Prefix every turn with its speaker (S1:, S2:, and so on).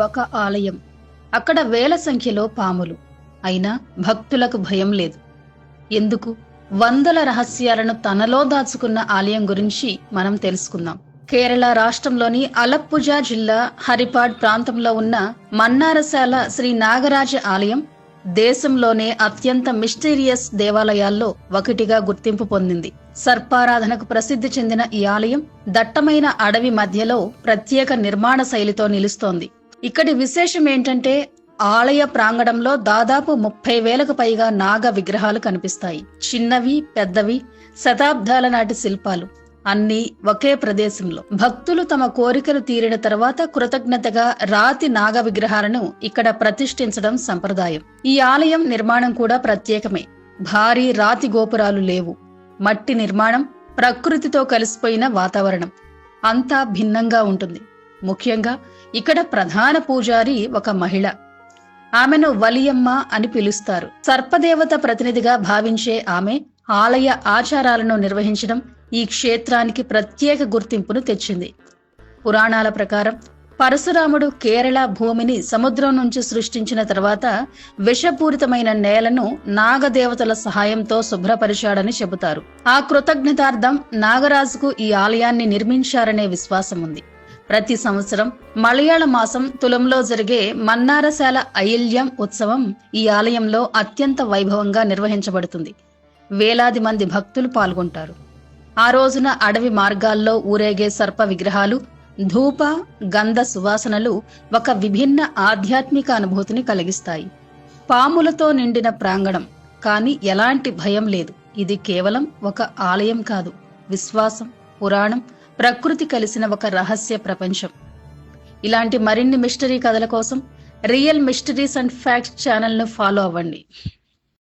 S1: ఒక ఆలయం. అక్కడ వేల సంఖ్యలో పాములు. అయినా భక్తులకు భయం లేదు. ఎందుకు? వందల రహస్యాలను తనలో దాచుకున్న ఆలయం గురించి మనం తెలుసుకుందాం. కేరళ రాష్ట్రంలోని అలప్పుజా జిల్లా హరిపాడ్ ప్రాంతంలో ఉన్న మన్నారశాల శ్రీ నాగరాజ ఆలయం దేశంలోనే అత్యంత మిస్టీరియస్ దేవాలయాల్లో ఒకటిగా గుర్తింపు పొందింది. సర్పారాధనకు ప్రసిద్ధి చెందిన ఈ ఆలయం దట్టమైన అడవి మధ్యలో ప్రత్యేక నిర్మాణ శైలితో నిలుస్తోంది. ఇక్కడి విశేషం ఏంటంటే ఆలయ ప్రాంగణంలో దాదాపు 30,000కు పైగా నాగ విగ్రహాలు కనిపిస్తాయి. చిన్నవి, పెద్దవి, శతాబ్దాల నాటి శిల్పాలు అన్నీ ఒకే ప్రదేశంలో. భక్తులు తమ కోరికలు తీరిన తర్వాత కృతజ్ఞతగా రాతి నాగ విగ్రహాలను ఇక్కడ ప్రతిష్ఠించడం సంప్రదాయం. ఈ ఆలయం నిర్మాణం కూడా ప్రత్యేకమే. భారీ రాతి గోపురాలు లేవు. మట్టి నిర్మాణం, ప్రకృతితో కలిసిపోయిన వాతావరణం అంతా భిన్నంగా ఉంటుంది. ముఖ్యంగా ఇక్కడ ప్రధాన పూజారి ఒక మహిళ. ఆమెను వలియమ్మ అని పిలుస్తారు. సర్పదేవత ప్రతినిధిగా భావించే ఆమె ఆలయ ఆచారాలను నిర్వహించడం ఈ క్షేత్రానికి ప్రత్యేక గుర్తింపును తెచ్చింది. పురాణాల ప్రకారం పరశురాముడు కేరళ భూమిని సముద్రం నుంచి సృష్టించిన తర్వాత విషపూరితమైన నేలను నాగదేవతల సహాయంతో శుభ్రపరిచాడని చెబుతారు. ఆ కృతజ్ఞతార్థం నాగరాజుకు ఈ ఆలయాన్ని నిర్మించారనే విశ్వాసం ఉంది. ప్రతి సంవత్సరం మలయాళ మాసం తులంలో జరిగే మన్నారశాల ఐల్యం ఉత్సవం ఈ ఆలయంలో అత్యంత వైభవంగా నిర్వహించబడుతుంది. వేలాది మంది భక్తులు పాల్గొంటారు. ఆ రోజున అడవి మార్గాల్లో ఊరేగే సర్ప విగ్రహాలు, ధూప, గంధ సువాసనలు ఒక విభిన్న ఆధ్యాత్మిక అనుభూతిని కలిగిస్తాయి. పాములతో నిండిన ప్రాంగణం, కానీ ఎలాంటి భయం లేదు. ఇది కేవలం ఒక ఆలయం కాదు, విశ్వాసం, పురాణం, ప్రకృతి కలిసిన ఒక రహస్య ప్రపంచం. ఇలాంటి మరిన్ని మిస్టరీ కథల కోసం రియల్ మిస్టరీస్ అండ్ ఫ్యాక్ట్స్ ఛానల్ను ఫాలో అవ్వండి.